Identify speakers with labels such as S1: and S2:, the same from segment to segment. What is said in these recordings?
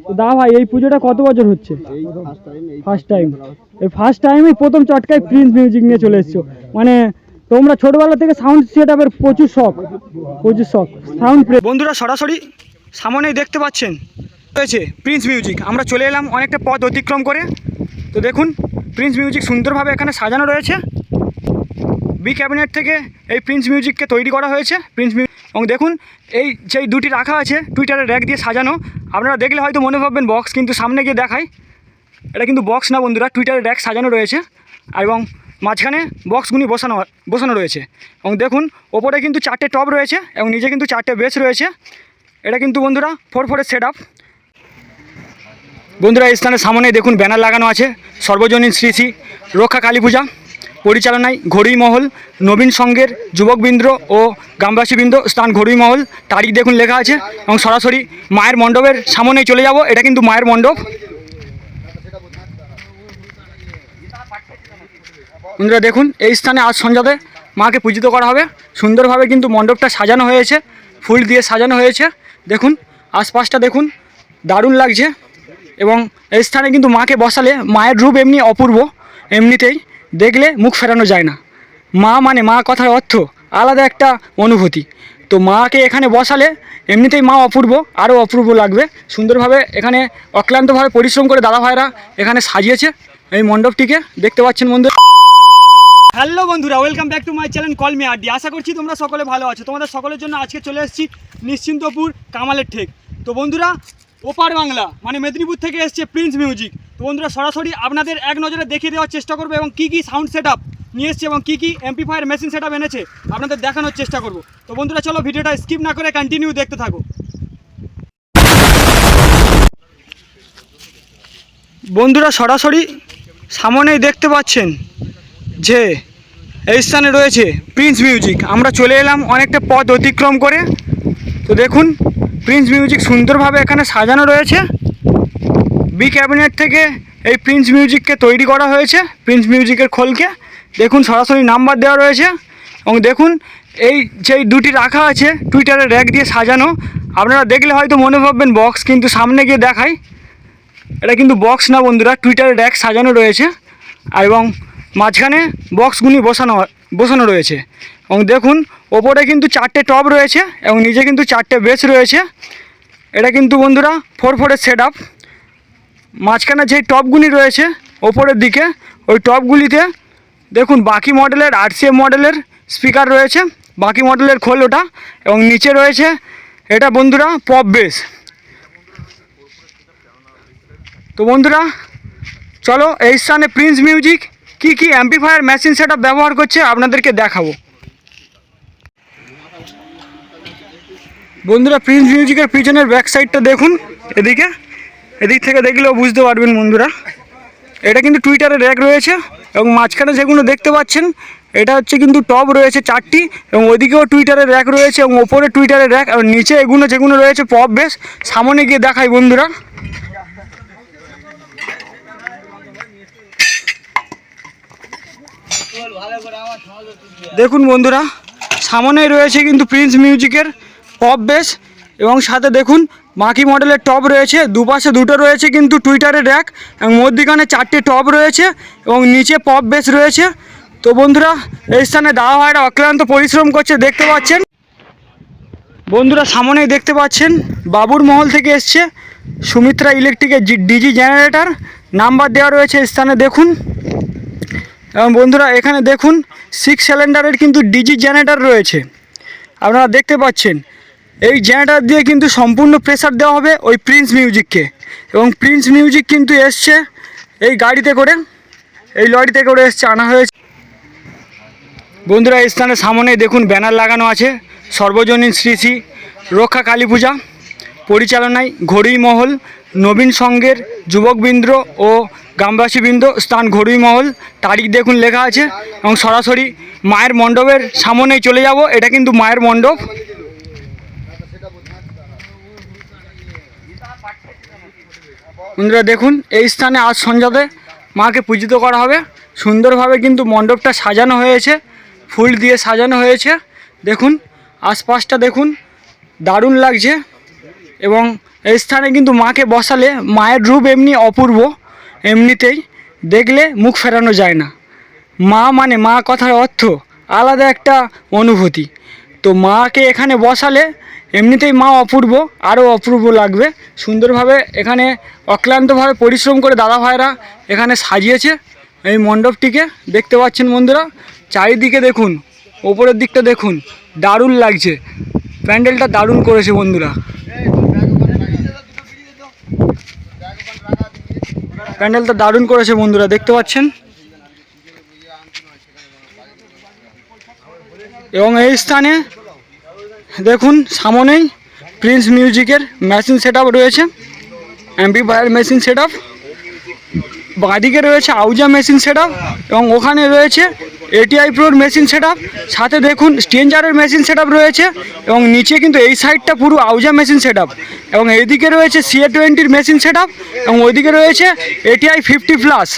S1: তো দা ভাই এই পুজোটা কত বছর হচ্ছে? First time. এই ফার্স্ট টাইমই প্রথম চটকায় প্রিন্স মিউজিক নিয়ে চলে এসছো। মানে তোমরা ছোটবেলা থেকে সাউন্ড সেটআপের প্রচুর শখ সাউন্ড। বন্ধুরা সরাসরি সামনেই দেখতে পাচ্ছেন রয়েছে প্রিন্স মিউজিক। আমরা চলে এলাম অনেকটা পথ অতিক্রম করে। তো দেখুন প্রিন্স মিউজিক সুন্দরভাবে এখানে সাজানো রয়েছে। বি ক্যাবিনেট থেকে এই প্রিন্স মিউজিককে তৈরি করা হয়েছে। প্রিন্স মিউজিক এবং দেখুন এই যেই দুটি রাখা আছে টুইটারের র্যাক দিয়ে সাজানো। আপনারা দেখলে হয়তো মনে ভাববেন বক্স, কিন্তু সামনে গিয়ে দেখায় এটা কিন্তু বক্স না বন্ধুরা, টুইটারের র্যাক সাজানো রয়েছে এবং মাঝখানে বক্সগুলি বসানো রয়েছে। এবং দেখুন ওপরে কিন্তু 4টে টপ রয়েছে এবং নিচে কিন্তু 4টে বেস রয়েছে। এটা কিন্তু বন্ধুরা 4/4 সেট আপ। বন্ধুরা এই স্থানের সামনে দেখুন ব্যানার লাগানো আছে, সর্বজনীন শ্রী শ্রী রক্ষা কালী পূজা পরিচালনায় ঘড়ুই মহল, নবীন সংঘের যুবকবৃন্দ ও গ্রামবাসীবৃন্দ, স্থান ঘড়ুই মহল, তারিখ দেখুন লেখা আছে। এবং সরাসরি মায়ের মণ্ডপের সামনেই চলে যাব। এটা কিন্তু মায়ের মণ্ডপ। বন্ধুরা দেখুন এই স্থানে আজ সন্ধ্যাতে মাকে পূজিত করা হবে। সুন্দরভাবে কিন্তু মণ্ডপটা সাজানো হয়েছে, ফুল দিয়ে সাজানো হয়েছে। দেখুন আশপাশটা দেখুন, দারুণ লাগছে। এবং এই স্থানে কিন্তু মাকে বসালে মায়ের রূপ এমনি অপূর্ব, এমনিতেই দেখলে মুখ ফেরানো যায় না। মা মানে মা কথার অর্থ আলাদা একটা অনুভূতি। তো মাকে এখানে বসালে এমনিতেই মা অপূর্ব, আরও অপূর্ব লাগবে। সুন্দরভাবে এখানে অক্লান্তভাবে পরিশ্রম করে দাদা ভাইরা এখানে সাজিয়েছে এই মণ্ডপটিকে, দেখতে পাচ্ছেন বন্ধু। হ্যালো বন্ধুরা, welcome back to my channel call me Addy. আশা করছি তোমরা সকলে ভালো আছো। তোমাদের সকলের জন্য আজকে চলে এসেছি নিশ্চিন্তপুর কামালের ঠেক। তো বন্ধুরা ওপার বাংলা মানে মেদিনীপুর থেকে এসছে প্রিন্স মিউজিক। তো বন্ধুরা সরাসরি আপনাদের এক নজরে দেখিয়ে দেওয়ার চেষ্টা করবো এবং কী কী সাউন্ড সেট আপ নিয়ে এসছে এবং কী কী এমপ্লিফায়ার মেশিন সেট আপ এনেছে আপনাদের দেখানোর চেষ্টা করব। তো বন্ধুরা চলো ভিডিওটা স্কিপ না করে কন্টিনিউ দেখতে থাকো। বন্ধুরা সরাসরি সামনেই দেখতে পাচ্ছেন যে এই স্থানে রয়েছে প্রিন্স মিউজিক। আমরা চলে এলাম অনেকটা পথ অতিক্রম করে। তো দেখুন প্রিন্স মিউজিক সুন্দরভাবে এখানে সাজানো রয়েছে। বি ক্যাবিনেট থেকে এই প্রিন্স মিউজিককে তৈরি করা হয়েছে, প্রিন্স মিউজিকের খোলকে। দেখুন সরাসরি নাম্বার দেওয়া রয়েছে এবং দেখুন এই যেই দুটি রাখা আছে টুইটারের র্যাক দিয়ে সাজানো। আপনারা দেখলে হয়তো মনে ভাববেন বক্স, কিন্তু সামনে গিয়ে দেখায় এটা কিন্তু বক্স না বন্ধুরা, টুইটারের র্যাক সাজানো রয়েছে এবং মাঝখানে বক্সগুলি বসানো রয়েছে। এবং দেখুন ওপরে কিন্তু 4টে টপ রয়েছে এবং নিচে কিন্তু 4টে বেস রয়েছে। এটা কিন্তু বন্ধুরা 4/4 সেট আপ। মাঝখানে যেই টপগুলি রয়েছে ওপরের দিকে, ওই টপগুলিতে দেখুন বাকি মডেলের RCM মডেলের স্পিকার রয়েছে, বাকি মডেলের খোল ওটা। এবং নিচে রয়েছে এটা বন্ধুরা পপ বেস। তো বন্ধুরা চলো এই স্থানে প্রিন্স মিউজিক কী কী অ্যাম্পলিফায়ার মেশিন সেট আপ ব্যবহার করছে আপনাদেরকে দেখাবো। বন্ধুরা প্রিন্স মিউজিকের পিছনের ব্যাক সাইডটা দেখুন, এদিক থেকে দেখলেও বুঝতে পারবেন বন্ধুরা। এটা কিন্তু টুইটারের র্যাক রয়েছে এবং মাঝখানে যেগুলো দেখতে পাচ্ছেন এটা হচ্ছে কিন্তু টপ রয়েছে 4টি এবং ওইদিকেও টুইটারের র্যাক রয়েছে এবং ওপরে টুইটারের র্যাক এবং নিচে যেগুলো রয়েছে পপ বেস। সামনে গিয়ে দেখাই বন্ধুরা। দেখুন বন্ধুরা সামনেই রয়েছে কিন্তু প্রিন্স মিউজিকের পপ বেস এবং সাথে দেখুন বাকি মডেলের টপ রয়েছে। দুপাশে দুটো রয়েছে কিন্তু টুইটারের র্যাক এবং মধ্যিখানে 4টে টপ রয়েছে এবং নিচে পপ বেস রয়েছে। তো বন্ধুরা এই স্থানে দাদা ভাইরা অক্লান্ত পরিশ্রম করছে, দেখতে পাচ্ছেন। বন্ধুরা সামনেই দেখতে পাচ্ছেন বাবুর মহল থেকে এসছে সুমিত্রা ইলেকট্রিকের ডিজি জেনারেটর, নাম্বার দেওয়া রয়েছে স্থানে দেখুন। এবং বন্ধুরা এখানে দেখুন 6 সিলিন্ডারের কিন্তু ডিজি জেনারেটর রয়েছে, আপনারা দেখতে পাচ্ছেন। এই জেনারেটর দিয়ে কিন্তু সম্পূর্ণ প্রেসার দেওয়া হবে ওই প্রিন্স মিউজিককে। এবং প্রিন্স মিউজিক কিন্তু এসছে এই গাড়িতে করে, এই লরিতে করে এসছে, আনা হয়েছে। বন্ধুরা এই স্থানের সামনে দেখুন ব্যানার লাগানো আছে, সর্বজনীন শ্রী শ্রী রক্ষা কালী পূজা পরিচালনায় ঘড়ুই মহল, নবীন সংঘের যুবকবৃন্দ ও গ্রামবাসীবৃন্দ, স্থান ঘড়ুই মহল, তারিখ দেখুন লেখা আছে। এবং সরাসরি মায়ের মণ্ডপের সামনেই চলে যাব। এটা কিন্তু মায়ের মণ্ডপ। বন্ধুরা দেখুন এই স্থানে আজ সন্ধ্যাতে মাকে পূজিত করা হবে। সুন্দরভাবে কিন্তু মণ্ডপটা সাজানো হয়েছে, ফুল দিয়ে সাজানো হয়েছে। দেখুন আশপাশটা দেখুন, দারুণ লাগছে। এবং এই স্থানে কিন্তু মাকে বসালে মায়ের রূপ এমনি অপূর্ব, এমনিতেই দেখলে মুখ ফেরানো যায় না। মা মানে মা কথার অর্থ আলাদা একটা অনুভূতি। তো মাকে এখানে বসালে এমনিতেই মা অপূর্ব, আরও অপূর্ব লাগবে। সুন্দরভাবে এখানে অক্লান্তভাবে পরিশ্রম করে দাদা ভাইরা এখানে সাজিয়েছে এই মণ্ডপটিকে। দেখতে পাচ্ছেন বন্ধুরা, চারিদিকে দেখুন, ওপরের দিকটা দেখুন, দারুণ লাগছে। প্যান্ডেলটা দারুণ করেছে বন্ধুরা, প্যান্ডেলটা দারুণ করেছে বন্ধুরা, দেখতে পাচ্ছেন। এবং এই স্থানে দেখুন সামনেই প্রিন্স মিউজিকের মেশিন সেট আপ রয়েছে, অ্যাম্পলিফায়ার মেশিন সেট আপ। বাঁদিকে রয়েছে আউজা মেশিন সেট আপ এবং ওখানে রয়েছে এটিআই প্রোর মেশিন সেট আপ। সাথে দেখুন স্ট্রেঞ্জারের মেশিন সেট আপ রয়েছে এবং নিচে কিন্তু এই সাইডটা পুরো আউজা মেশিন সেট আপ। এবং এইদিকে রয়েছে CA20-র মেশিন সেট আপ এবং ওইদিকে রয়েছে ATI 50+।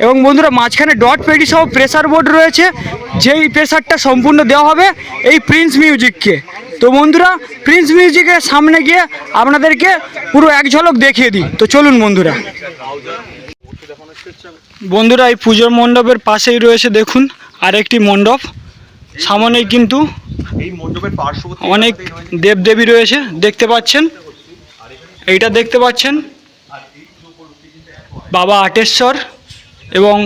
S1: এবং বন্ধুরা মাঝখানে ডট পেডি সহ প্রেসার বোর্ড রয়েছে, যেই প্রেসারটা সম্পূর্ণ দেওয়া হবে এই প্রিন্স মিউজিককে। তো বন্ধুরা প্রিন্স মিউজিকের সামনে গিয়ে আপনাদেরকে পুরো এক ঝলক দেখিয়ে দিই। তো চলুন বন্ধুরা। বন্ধুরা এই পুজোর মণ্ডপের পাশেই রয়েছে দেখুন আরেকটি মণ্ডপ। সামনেই কিন্তু
S2: এই মণ্ডপের পার্শ্ববর্তী
S1: অনেক দেবদেবী রয়েছে, দেখতে পাচ্ছেন। এইটা দেখতে পাচ্ছেন বাবা আটেশ্বর এবং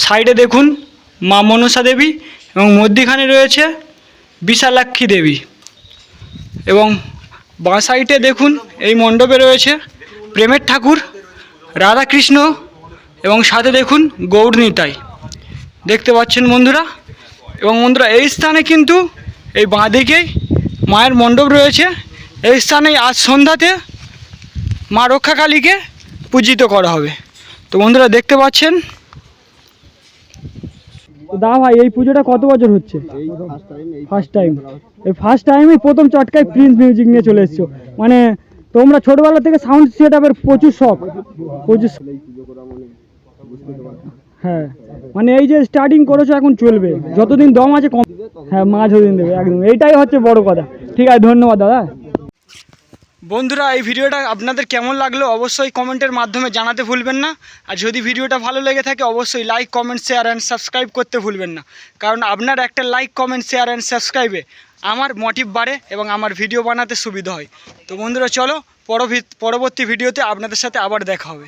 S1: সাইডে দেখুন মা মনসা দেবী এবং মধ্যিখানে রয়েছে বিশালাক্ষী দেবী। এবং বাঁ সাইডে দেখুন এই মণ্ডপে রয়েছে প্রেমের ঠাকুর, রাধাকৃষ্ণ এবং সাথে দেখুন গৌর নিতাই, দেখতে পাচ্ছেন বন্ধুরা। এবং বন্ধুরা এই স্থানে কিন্তু এই বাঁদিকেই মায়ের মণ্ডপ রয়েছে। এই স্থানেই আজ সন্ধ্যাতে মা রক্ষাকালীকে পূজিত করা হবে। তো বন্ধুরা দেখতে পাচ্ছেন। তো দা ভাই এই পুজোটা কত বছর হচ্ছে? First time. এই ফার্স্ট টাইমই প্রথম চটকায় প্রিন্স মিউজিক নিয়ে চলে এসছো, মানে তোমরা ছোটবেলা থেকে সাউন্ড সেট আপের প্রচুর শখ, প্রচুর। হ্যাঁ মানে এই যে স্টার্টিং করেছো এখন চলবে, যতদিন দম আছে কম। হ্যাঁ মা যতদিন দেবে, একদম এইটাই হচ্ছে বড় কথা। ঠিক আছে, ধন্যবাদ দাদা। বন্ধুরা এই ভিডিওটা আপনাদের কেমন লাগলো অবশ্যই কমেন্টের মাধ্যমে জানাতে ভুলবেন না। আর যদি ভিডিওটা ভালো লেগে থাকে অবশ্যই like, comment, share and subscribe করতে ভুলবেন না। কারণ আপনার একটা লাইক, কমেন্ট, শেয়ার অ্যান্ড সাবস্ক্রাইবে আমার মোটিভ বাড়ে এবং আমার ভিডিও বানাতে সুবিধা হয়। তো বন্ধুরা চলো পরবর্তী ভিডিওতে আপনাদের সাথে আবার দেখা হবে।